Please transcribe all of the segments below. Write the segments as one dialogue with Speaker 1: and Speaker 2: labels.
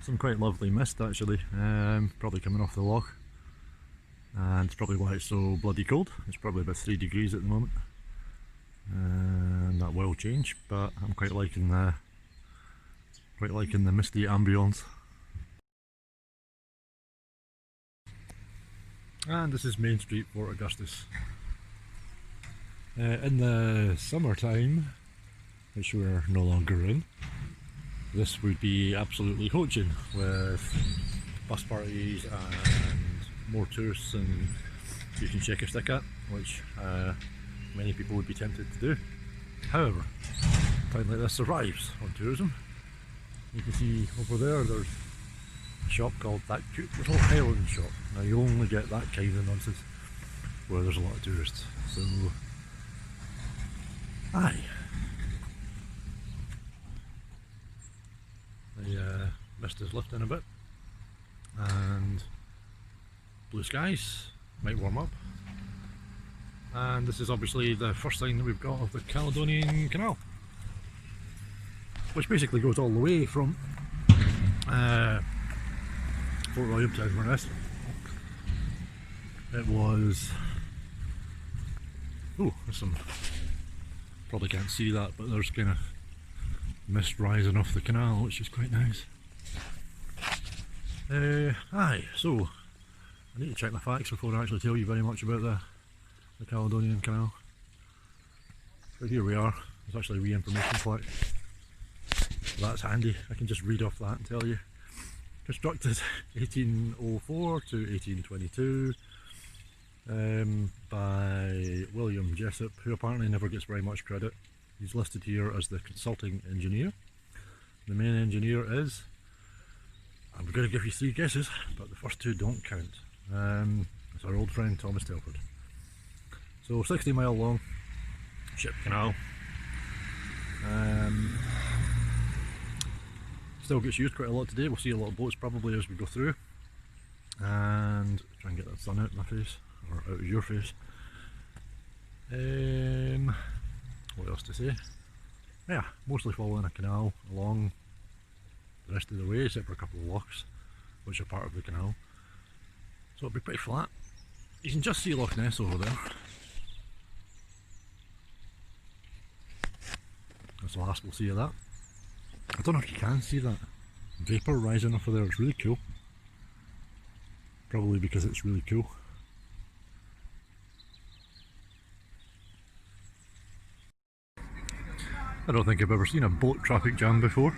Speaker 1: some quite lovely mist actually, probably coming off the loch, and it's probably why it's so bloody cold. It's probably about 3 degrees at the moment, and that will change, but I'm quite liking the misty ambience. And this is Main Street, Fort Augustus. In the summertime, which we're no longer in, this would be absolutely coaching, with bus parties and more tourists and you can shake a stick at, which many people would be tempted to do. However, a town like this survives on tourism. You can see over there, there's a shop called That Cute Little Highland Shop. Now you only get that kind of nonsense where there's a lot of tourists. So, aye. The mist is lifting a bit, and blue skies might warm up. And this is obviously the first sign that we've got of the Caledonian Canal, which basically goes all the way from Fort William to Inverness. It was, oh, there's some, probably can't see that, but there's kind of mist rising off the canal, which is quite nice. Aye, so I need to check my facts before I actually tell you very much about the Caledonian Canal. So here we are. There's actually a wee information plaque. That's handy. I can just read off that and tell you. Constructed 1804 to 1822 by William Jessup, who apparently never gets very much credit. He's listed here as the consulting engineer. The main engineer is, I'm going to give you 3 guesses, but the first 2 don't count. It's our old friend Thomas Telford. So 60-mile long ship canal. Still gets used quite a lot today. We'll see a lot of boats probably as we go through. And try and get that sun out of my face, or out of your face. What else to say? Yeah, mostly following a canal along the rest of the way, except for a couple of lochs, which are part of the canal. So it'll be pretty flat. You can just see Loch Ness over there. That's the last we'll see of that. I don't know if you can see that vapour rising off of there. It's really cool. Probably because it's really cool. I don't think I've ever seen a boat traffic jam before.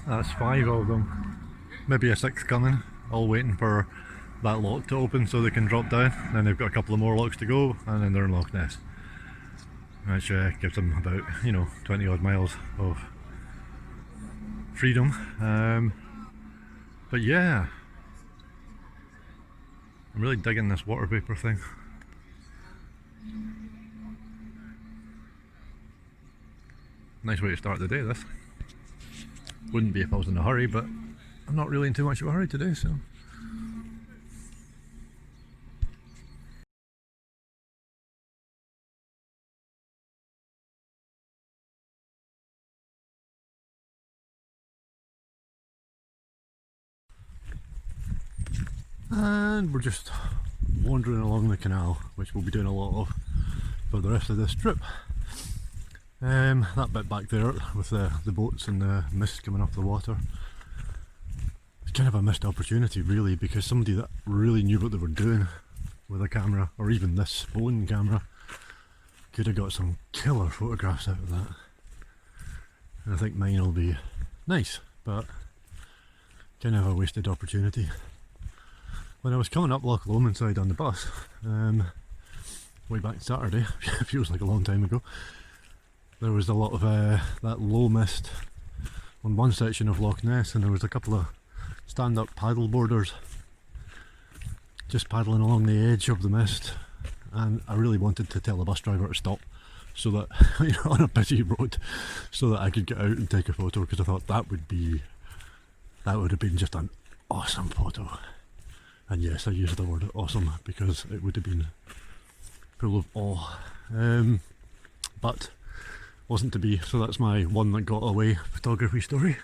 Speaker 1: That's 5 of them. Maybe a 6th coming, all waiting for that loch to open so they can drop down. Then they've got a couple of more lochs to go, and then they're in Loch Ness. Which gives them about, 20 odd miles of freedom. But yeah, I'm really digging this water vapour thing. Nice way to start the day, this. Wouldn't be if I was in a hurry, but I'm not really in too much of a hurry today, so. And we're just wandering along the canal, which we'll be doing a lot of for the rest of this trip. That bit back there with the boats and the mist coming off the water, it's kind of a missed opportunity really, because somebody that really knew what they were doing with a camera, or even this phone camera, could have got some killer photographs out of that. And I think mine will be nice, but kind of a wasted opportunity. When I was coming up Loch Lomond side on the bus, way back Saturday, feels like a long time ago, there was a lot of that low mist on one section of Loch Ness, and there was a couple of stand-up paddle boarders just paddling along the edge of the mist, and I really wanted to tell the bus driver to stop, so that on a busy road, so that I could get out and take a photo, because I thought that would have been just an awesome photo. And yes, I used the word awesome because it would have been full of awe, but wasn't to be. So that's my one that got away photography story.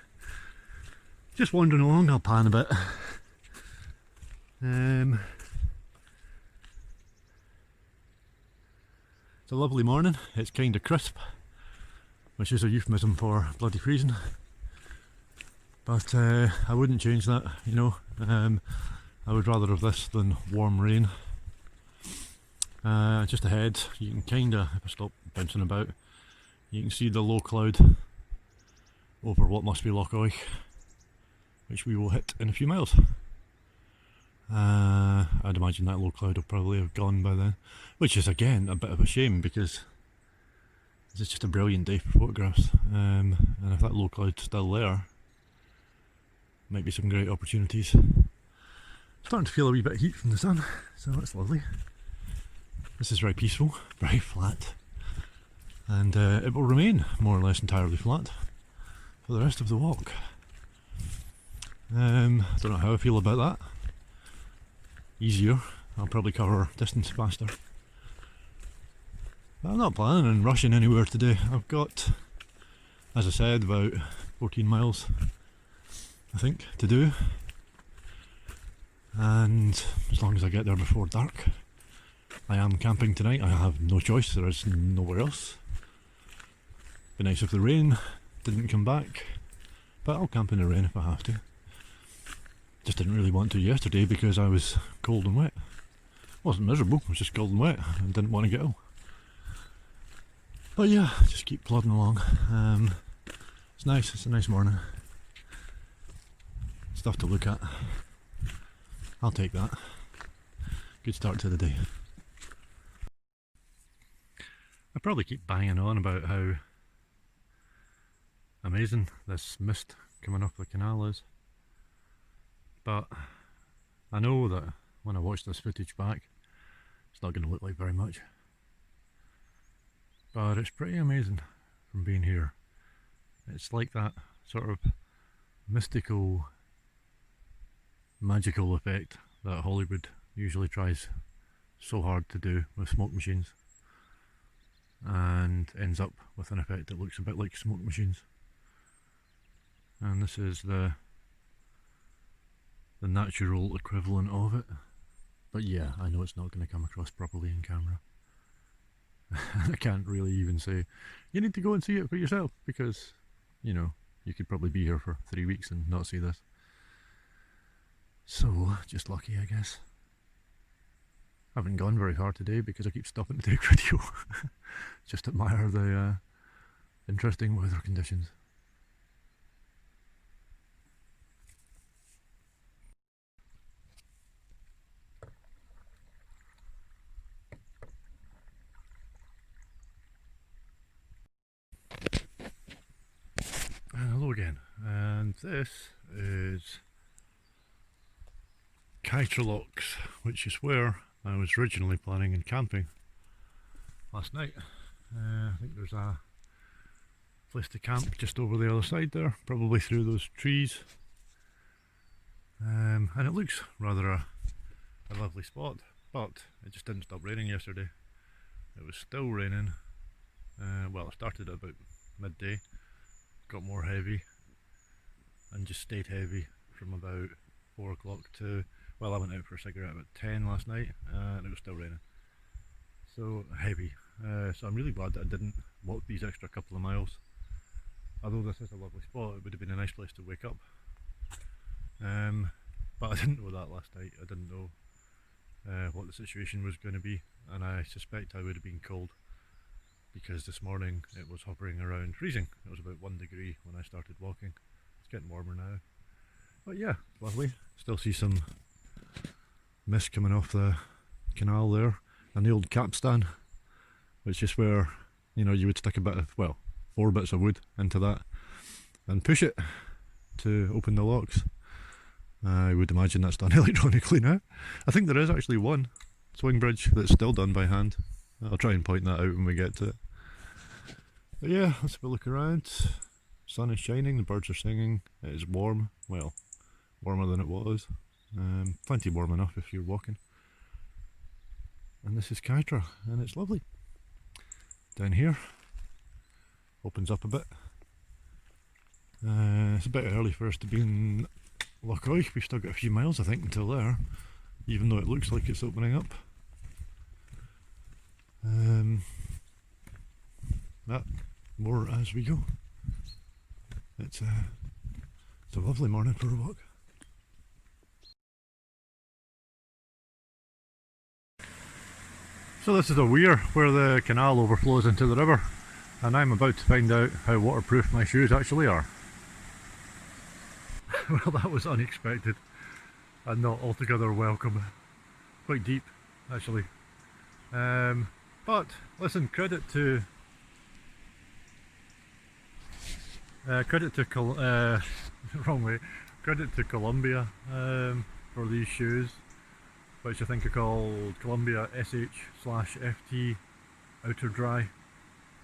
Speaker 1: Just wandering along, I'll pan a bit. It's a lovely morning, it's kind of crisp, which is a euphemism for bloody freezing. But I wouldn't change that, you know. I would rather have this than warm rain. Just ahead, you can kinda, if I stop bouncing about, you can see the low cloud over what must be Loch, which we will hit in a few miles. I'd imagine that low cloud will probably have gone by then, which is again a bit of a shame because it's just a brilliant day for photographs, and if that low cloud's still there, might be some great opportunities. Starting to feel a wee bit of heat from the sun, so that's lovely. This is very peaceful, very flat, and it will remain more or less entirely flat for the rest of the walk. I don't know how I feel about that. Easier, I'll probably cover distance faster. But I'm not planning on rushing anywhere today. I've got, as I said, about 14 miles I think to do, and as long as I get there before dark. I am camping tonight, I have no choice, there is nowhere else. Be nice if the rain didn't come back, but I'll camp in the rain if I have to. Just didn't really want to yesterday because I was cold and wet. Wasn't miserable, I was just cold and wet and didn't want to get ill. But yeah, just keep plodding along. It's nice, it's a nice morning. Stuff to look at. I'll take that. Good start to the day. I probably keep banging on about how amazing this mist coming off the canal is. But I know that when I watch this footage back, it's not going to look like very much. But it's pretty amazing from being here. It's like that sort of mystical, magical effect that Hollywood usually tries so hard to do with smoke machines, and ends up with an effect that looks a bit like smoke machines. And this is the natural equivalent of it. But yeah, I know it's not going to come across properly in camera. I can't really even say, you need to go and see it for yourself, because, you know, you could probably be here for 3 weeks and not see this. So, just lucky, I guess. I haven't gone very far today because I keep stopping to take video. Just admire the interesting weather conditions. Hello again, and this is lochs, which is where I was originally planning on camping last night. I think there's a place to camp just over the other side there, probably through those trees, and it looks rather a lovely spot, but it just didn't stop raining yesterday. It was still raining, well, it started at about midday, got more heavy and just stayed heavy from about 4 o'clock to, well, I went out for a cigarette about 10 last night and it was still raining. So heavy. So I'm really glad that I didn't walk these extra couple of miles. Although this is a lovely spot, it would have been a nice place to wake up. But I didn't know that last night. I didn't know what the situation was going to be, and I suspect I would have been cold, because this morning it was hovering around freezing. It was about 1 degree when I started walking. It's getting warmer now. But yeah, lovely. Still see some mist coming off the canal there, and the old capstan, which is where, you know, you would stick a bit of, well, 4 bits of wood into that and push it to open the locks. I would imagine that's done electronically now. I think there is actually one swing bridge that's still done by hand. I'll try and point that out when we get to it. But yeah, let's have a look around. Sun is shining, the birds are singing, it is warm, well, warmer than it was. Plenty warm enough if you're walking. And this is Kytra, and it's lovely. Down here, opens up a bit. It's a bit early for us to be in Loch. We've still got a few miles I think until there, even though it looks like it's opening up. But more as we go. It's a lovely morning for a walk. So this is a weir where the canal overflows into the river, and I'm about to find out how waterproof my shoes actually are. Well, that was unexpected and not altogether welcome. Quite deep actually. But listen, credit to wrong way. Credit to Columbia for these shoes, which I think are called Columbia SH/FT Outer Dry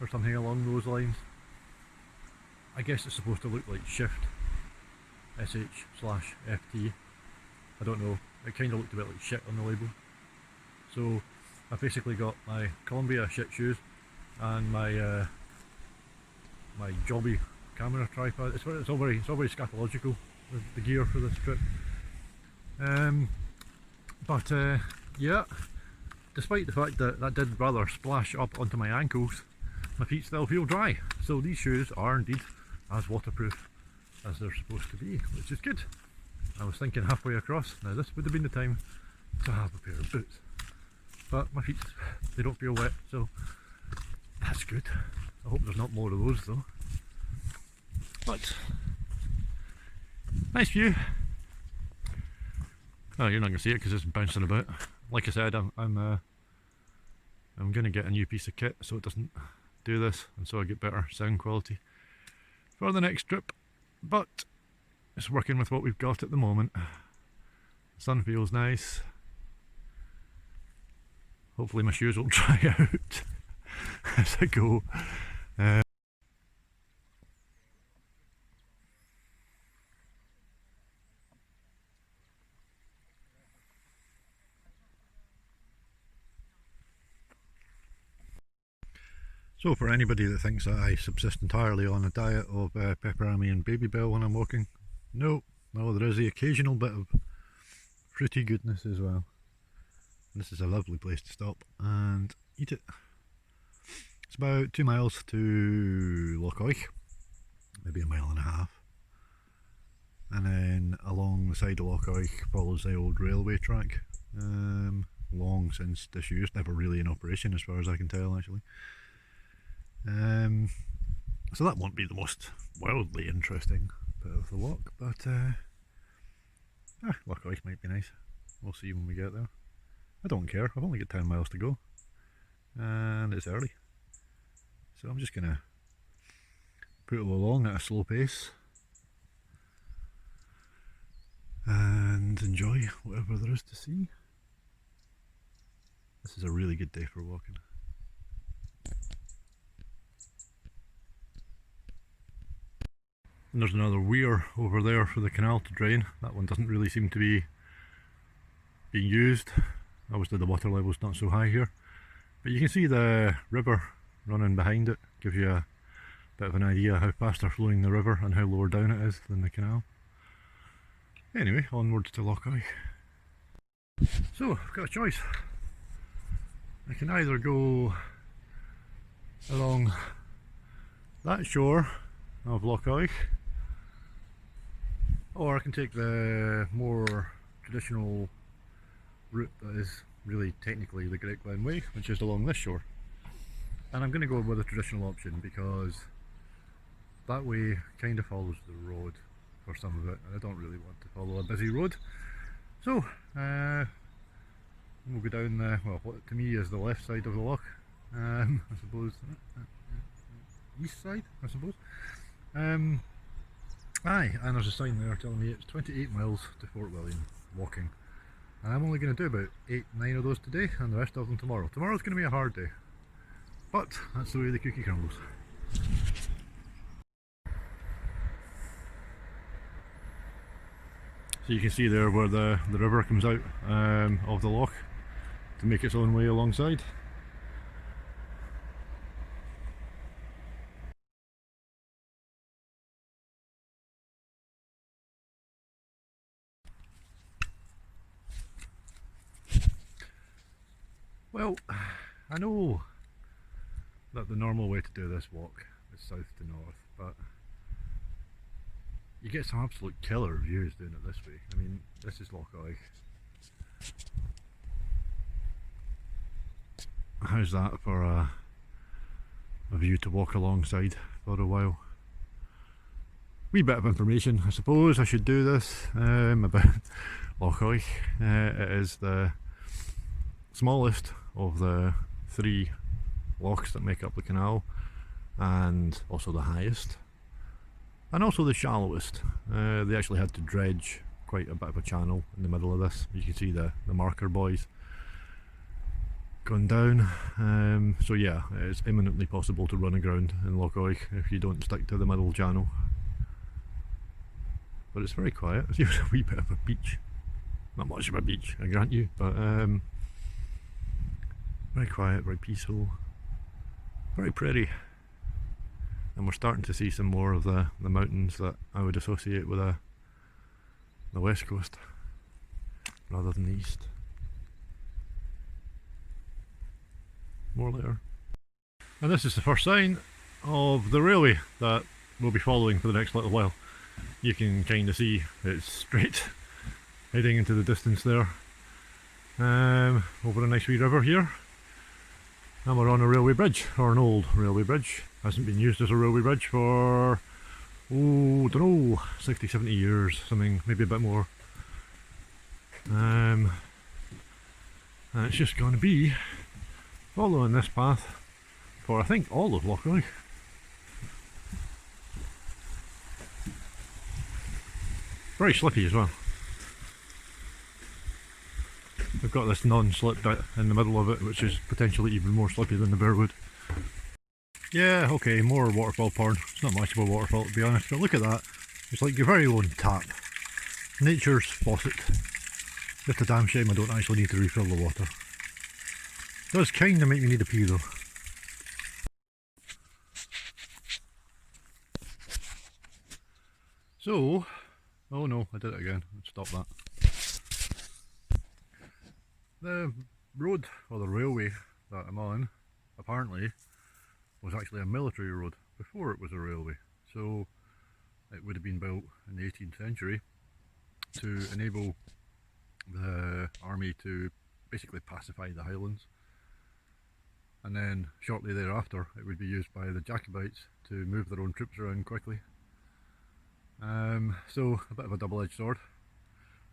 Speaker 1: or something along those lines. I guess it's supposed to look like Shift SH/FT. I don't know. It kind of looked a bit like shit on the label. So I basically got my Columbia shit shoes and my my jobby camera tripod. It's all very scatological, the gear for this trip. But yeah, despite the fact that that did rather splash up onto my ankles, my feet still feel dry. So these shoes are indeed as waterproof as they're supposed to be, which is good. I was thinking halfway across, now this would have been the time to have a pair of boots. But my feet, they don't feel wet, so that's good. I hope there's not more of those though. But nice view. Oh, you're not going to see it because it's bouncing about. Like I said, I'm going to get a new piece of kit so it doesn't do this, and so I get better sound quality for the next trip. But it's working with what we've got at the moment. The sun feels nice. Hopefully my shoes will dry out as I go. So for anybody that thinks that I subsist entirely on a diet of pepperami and Babybel when I'm walking, no, there is the occasional bit of fruity goodness as well. This is a lovely place to stop and eat it. It's about 2 miles to Loch, maybe 1.5 miles. And then along the side of Loch follows the old railway track, long since disused, never really in operation as far as I can tell actually. So that won't be the most wildly interesting bit of the walk, but Loch might be nice. We'll see when we get there. I don't care, I've only got 10 miles to go and it's early, so I'm just gonna put it along at a slow pace and enjoy whatever there is to see. This is a really good day for walking. And there's another weir over there for the canal to drain. That one doesn't really seem to be being used. Obviously the water level's not so high here. But you can see the river running behind it. Gives you a bit of an idea how fast they're flowing the river and how lower down it is than the canal. Anyway, onwards to Loch. So, I've got a choice. I can either go along that shore of Loch, or I can take the more traditional route that is really technically the Great Glen Way, which is along this shore. And I'm going to go with the traditional option because that way kind of follows the road for some of it, and I don't really want to follow a busy road. So we'll go down well, what to me is the left side of the loch, I suppose, east side I suppose. Aye, and there's a sign there telling me it's 28 miles to Fort William walking, and I'm only going to do about 8-9 of those today and the rest of them tomorrow. Tomorrow's going to be a hard day, but that's the way the cookie crumbles. So you can see there where the river comes out of the loch to make its own way alongside. Well, I know that the normal way to do this walk is south to north, but you get some absolute killer views doing it this way. I mean, this is Loch. How's that for a view to walk alongside for a while? Wee bit of information, I suppose I should do this about Loch. It is the smallest of the 3 lochs that make up the canal, and also the highest, and also the shallowest. They actually had to dredge quite a bit of a channel in the middle of this. You can see the marker buoys going down. So yeah, it's imminently possible to run aground in Loch if you don't stick to the middle channel. But it's very quiet. It's even a wee bit of a beach. Not much of a beach, I grant you, but very quiet, very peaceful, very pretty. And we're starting to see some more of the mountains that I would associate with the west coast rather than the east. More later. And this is the first sign of the railway that we'll be following for the next little while. You can kind of see it's straight heading into the distance there, over a nice wee river here, and we're on a railway bridge, or an old railway bridge. Hasn't been used as a railway bridge for, oh, don't know, 60, 70 years, something, maybe a bit more. And it's just going to be following this path for, I think, all of Loch. Very slippy as well. We've got this non-slip bit in the middle of it, which is potentially even more slippy than the Bearwood. Yeah, okay, more waterfall porn. It's not much of a waterfall to be honest, but look at that. It's like your very own tap. Nature's faucet. Just a damn shame I don't actually need to refill the water. It does kinda make me need a pee though. So, oh no, I did it again. Let's stop that. The road, or the railway that I'm on, apparently was actually a military road before it was a railway. So it would have been built in the 18th century to enable the army to basically pacify the Highlands. And then shortly thereafter it would be used by the Jacobites to move their own troops around quickly. So a bit of a double-edged sword,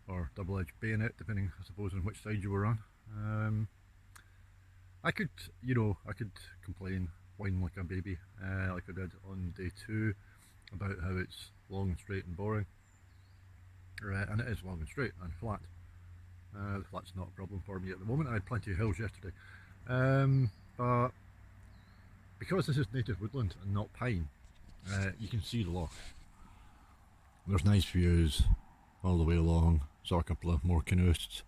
Speaker 1: or double-edged bayonet, depending I suppose on which side you were on. I could, you know, I could complain, whine like a baby, like I did on day 2, about how it's long and straight and boring. And it is long and straight and flat. The flat's not a problem for me at the moment. I had plenty of hills yesterday. But because this is native woodland and not pine, you can see the loch. There's nice views all the way along. Saw a couple of more canoeists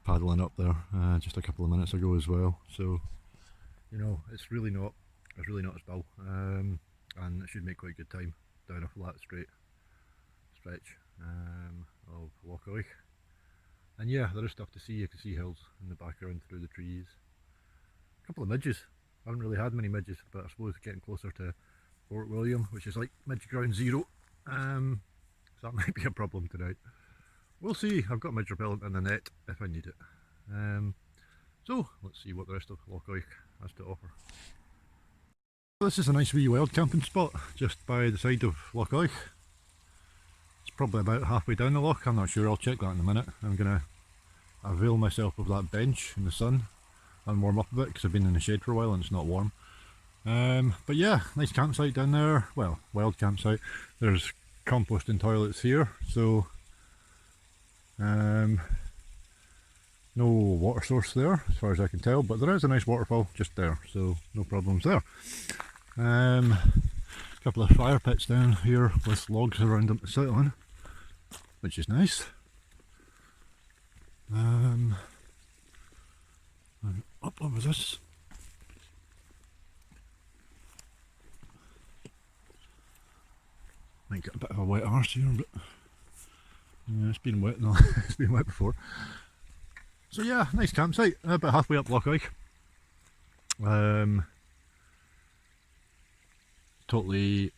Speaker 1: paddling up there just a couple of minutes ago as well. So, you know, it's really not as dull, and it should make quite a good time down a flat straight stretch of Loch. And yeah, there is stuff to see. You can see hills in the background through the trees. A couple of midges. I haven't really had many midges, but I suppose getting closer to Fort William, which is like midge ground zero. So that might be a problem tonight. We'll see. I've got midge repellent in the net if I need it. So let's see what the rest of Loch has to offer. This is a nice wee wild camping spot just by the side of Loch. It's probably about halfway down the loch. I'm not sure. I'll check that in a minute. I'm gonna avail myself of that bench in the sun and warm up a bit because I've been in the shade for a while and it's not warm. But yeah, nice campsite down there. Well, wild campsite. There's composting toilets here, so no water source there as far as I can tell, but there is a nice waterfall just there, so no problems there. A couple of fire pits down here with logs around them to sit on, which is nice. And up over this. Might get a bit of a wet arse here, but yeah, it's been wet now. It's been wet before. So yeah, nice campsite, about halfway up Loch. Totally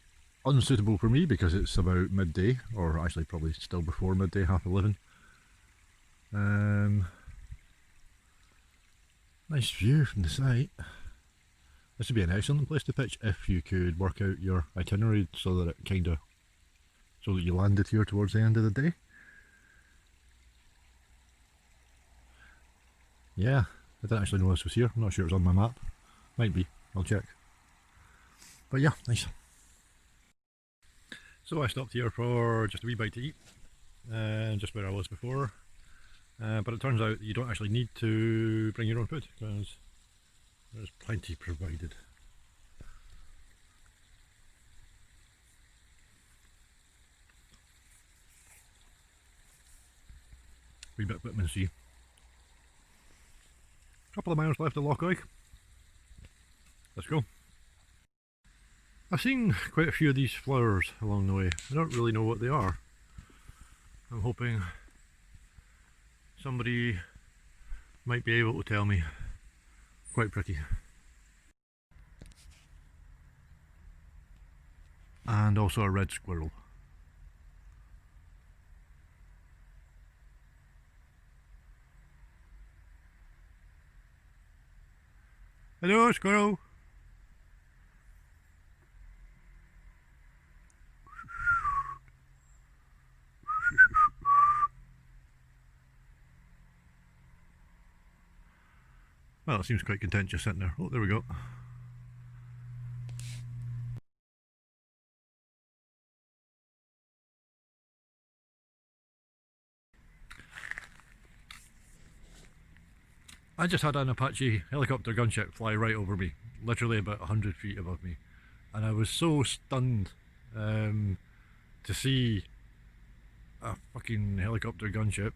Speaker 1: unsuitable for me because it's about midday, or actually probably still before midday, 11:30. Nice view from the site. This would be an excellent place to pitch if you could work out your itinerary so that so that you landed here towards the end of the day. Yeah, I didn't actually know this was here. I'm not sure it's on my map. Might be, I'll check. But yeah, nice. So I stopped here for just a wee bite to eat, just where I was before. But it turns out you don't actually need to bring your own food because there's plenty provided. Wee bit of vitamin C. Couple of miles left of Loch. Let's go. I've seen quite a few of these flowers along the way. I don't really know what they are. I'm hoping somebody might be able to tell me. Quite pretty. And also a red squirrel. Hello, squirrel! Well, it seems quite content just sitting there. Oh, there we go. I just had an Apache helicopter gunship fly right over me, literally about 100 feet above me, and I was so stunned to see a fucking helicopter gunship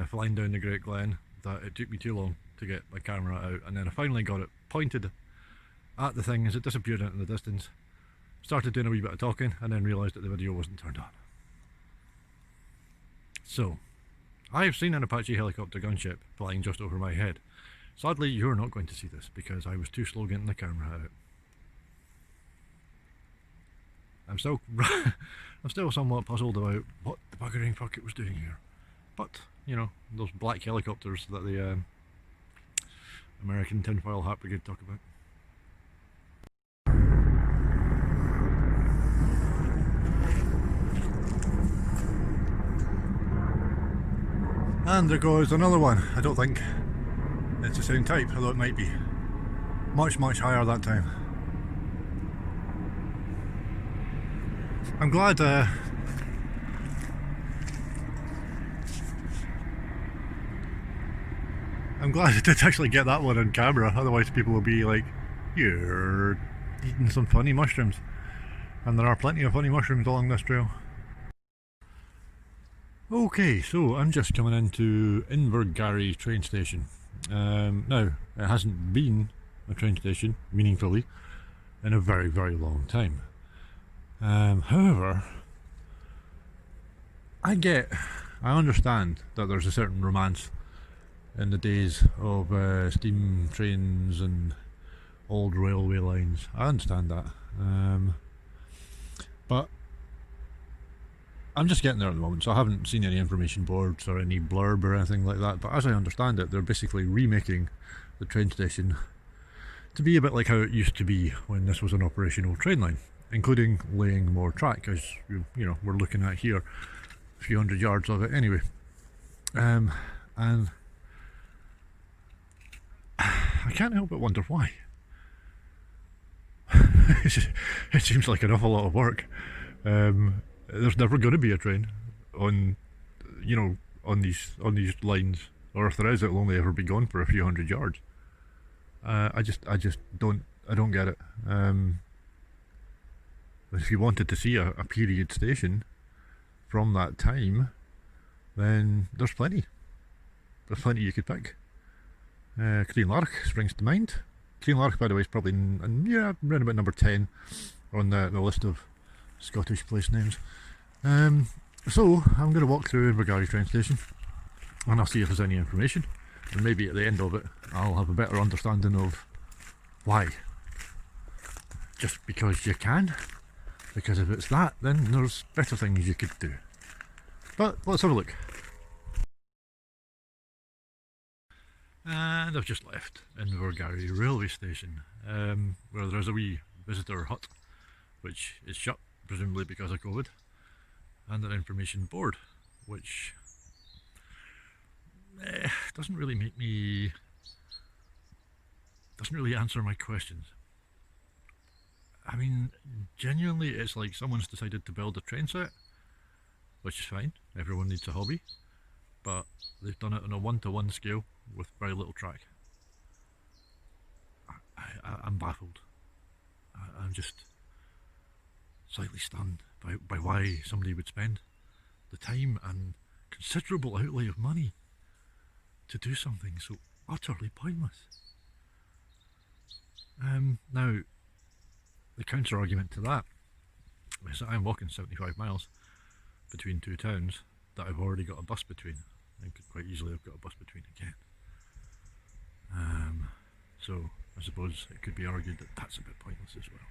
Speaker 1: flying down the Great Glen that it took me too long to get my camera out, and then I finally got it pointed at the thing as it disappeared into the distance. Started doing a wee bit of talking and then realised that the video wasn't turned on. So, I've seen an Apache helicopter gunship flying just over my head. Sadly, you're not going to see this because I was too slow getting the camera out. I'm still somewhat puzzled about what the buggering fuck it was doing here. But, you know, those black helicopters that the American Tinfoil Hat Brigade talk about. And there goes another one. I don't think it's the same type, although it might be. Much, much higher that time. I'm glad I did actually get that one on camera, otherwise people will be like, you're eating some funny mushrooms. And there are plenty of funny mushrooms along this trail. Okay, so I'm just coming into Invergarry train station. Now, it hasn't been a train station, meaningfully, in a very, very long time. However, I understand that there's a certain romance in the days of steam trains and old railway lines. I understand that. But I'm just getting there at the moment, so I haven't seen any information boards or any blurb or anything like that. But as I understand it, they're basically remaking the train station to be a bit like how it used to be when this was an operational train line, including laying more track, as you know we're looking at here, a few hundred yards of it anyway. And I can't help but wonder why. It seems like an awful lot of work. There's never going to be a train on, you know, on these lines, or if there is, it'll only ever be gone for a few hundred yards. I just don't get it. If you wanted to see a period station from that time, then there's plenty. There's plenty you could pick. Crianlarich springs to mind. Crianlarich, by the way, is probably around about number 10 on the list of Scottish place names. So I'm going to walk through Invergarry train station and I'll see if there's any information, and maybe at the end of it I'll have a better understanding of why. Just because you can? Because if it's that, then there's better things you could do. But let's have a look. And I've just left Invergarry railway station, where there's a wee visitor hut, which is shut, presumably because of COVID, and an information board, which doesn't really answer my questions. I mean, genuinely, it's like someone's decided to build a train set, which is fine, everyone needs a hobby, but they've done it on a one-to-one scale with very little track. I'm baffled. I'm just slightly stunned by why somebody would spend the time and considerable outlay of money to do something so utterly pointless. Now, the counter argument to that is that I'm walking 75 miles between two towns that I've already got a bus between, and could quite easily have got a bus between again. So I suppose it could be argued that that's a bit pointless as well.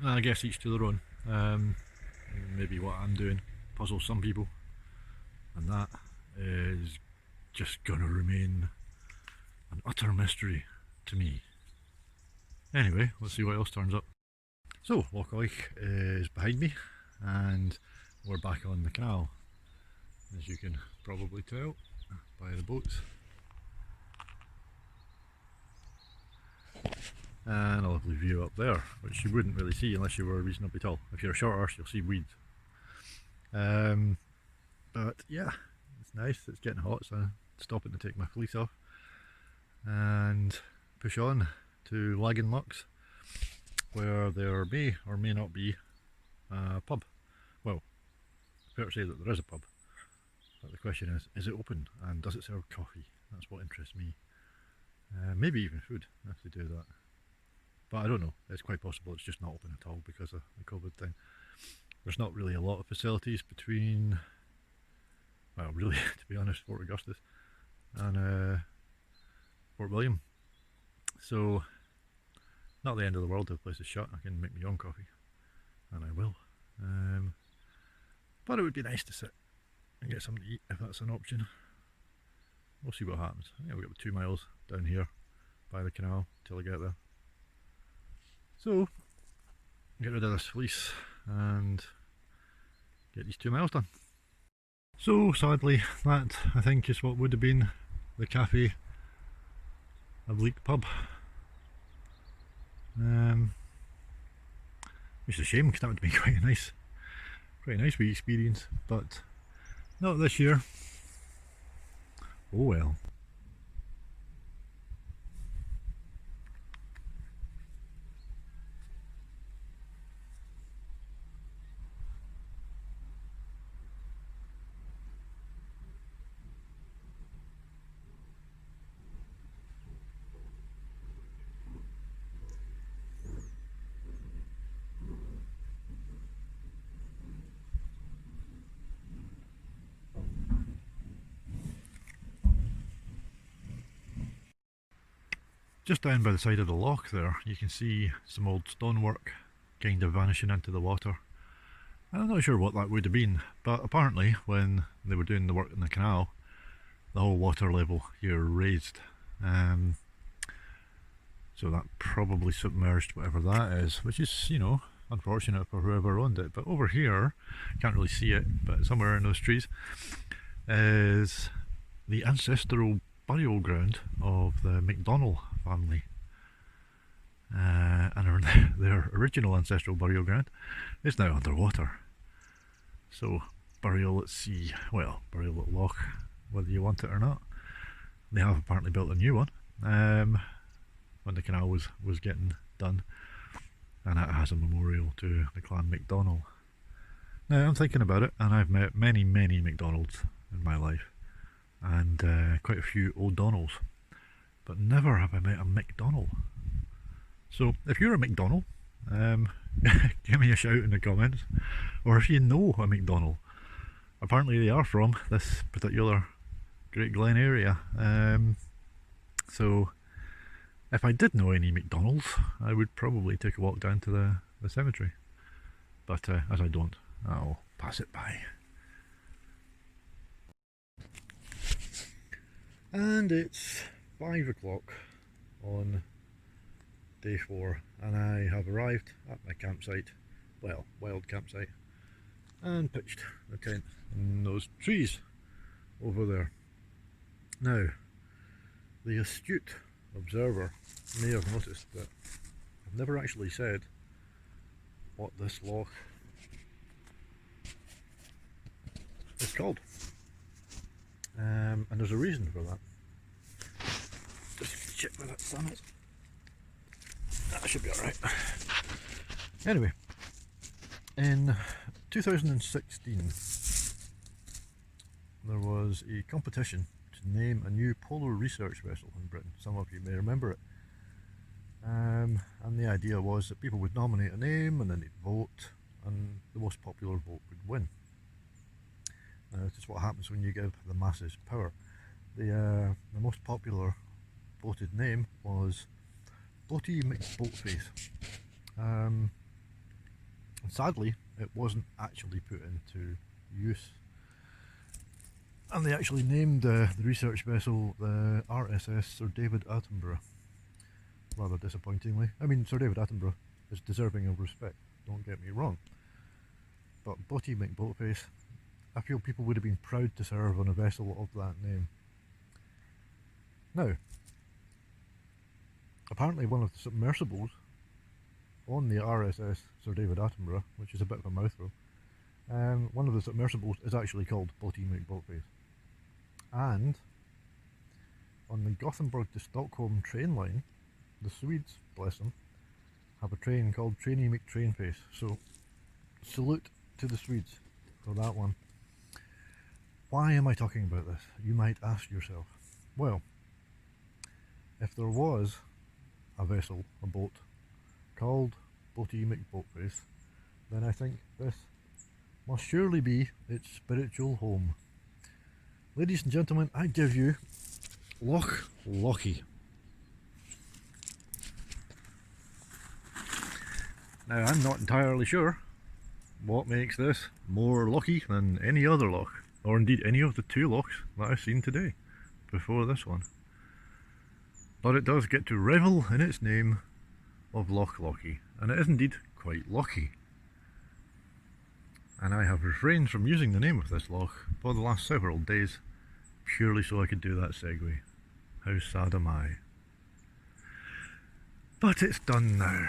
Speaker 1: But I guess each to their own. Maybe what I'm doing puzzles some people, and that is just going to remain an utter mystery to me. Anyway, let's see what else turns up. So, Loch is behind me, and we're back on the canal, as you can probably tell by the boats. And a lovely view up there, which you wouldn't really see unless you were reasonably tall. If you're a short arse, you'll see weeds. But yeah, it's nice, it's getting hot, so I'm stopping to take my fleece off and push on to lochs, where there may or may not be a pub. Well, fair to say that there is a pub, but the question is it open and does it serve coffee? That's what interests me. Maybe even food, if they do that. But I don't know, it's quite possible it's just not open at all because of the COVID thing. There's not really a lot of facilities between, well really, to be honest, Fort Augustus and Fort William. So, not the end of the world if the place is shut. I can make my own coffee, and I will. But it would be nice to sit and get something to eat if that's an option. We'll see what happens. Yeah, we've got 2 miles down here by the canal till I get there. So, get rid of this fleece and get these 2 miles done. So sadly, that I think is what would have been the cafe of Leek Pub. Which is a shame because that would be quite a nice wee experience, but not this year. Oh well. Just down by the side of the loch there, you can see some old stonework kind of vanishing into the water. I'm not sure what that would have been, but apparently when they were doing the work in the canal, the whole water level here raised. So that probably submerged whatever that is, which is, you know, unfortunate for whoever owned it. But over here, can't really see it, but somewhere in those trees is the ancestral burial ground of the MacDonald family, and their original ancestral burial ground is now underwater. So burial at sea, well, burial at loch, whether you want it or not. They have apparently built a new one when the canal was getting done, and it has a memorial to the clan MacDonald. Now I'm thinking about it, and I've met many MacDonalds in my life, and quite a few O'Donnells, but never have I met a MacDonald. So if you're a MacDonald, give me a shout in the comments, or if you know a MacDonald, apparently they are from this particular Great Glen area. So if I did know any McDonald's, I would probably take a walk down to the cemetery. But as I don't, I'll pass it by. And it's 5 o'clock on day 4, and I have arrived at my campsite, well, wild campsite, and pitched the tent in those trees over there. Now, the astute observer may have noticed that I've never actually said what this loch is called. And there's a reason for that. Just check where that sun is. That should be alright. Anyway, in 2016 there was a competition to name a new polar research vessel in Britain. Some of you may remember it. And the idea was that people would nominate a name and then they'd vote, and the most popular vote would win. Now, this is what happens when you give the masses power. The most popular voted name was Boaty McBoatface. And sadly, it wasn't actually put into use. And they actually named the research vessel the RSS Sir David Attenborough. Rather disappointingly. I mean, Sir David Attenborough is deserving of respect, don't get me wrong. But Boaty McBoatface, I feel people would have been proud to serve on a vessel of that name. Now, apparently one of the submersibles on the RSS Sir David Attenborough, which is a bit of a mouthful, one of the submersibles is actually called Boaty McBoatface. And on the Gothenburg to Stockholm train line, the Swedes, bless them, have a train called Trainee McTrainface. So, salute to the Swedes for that one. Why am I talking about this? You might ask yourself. Well, if there was a vessel, a boat, called Boaty McBoatface, then I think this must surely be its spiritual home. Ladies and gentlemen, I give you Loch Lochy. Now, I'm not entirely sure what makes this more locky than any other loch, or indeed any of the 2 lochs that I've seen today before this one. But it does get to revel in its name of Loch Lochy, and it is indeed quite locky. And I have refrained from using the name of this loch for the last several days, purely so I could do that segue. How sad am I? But it's done now.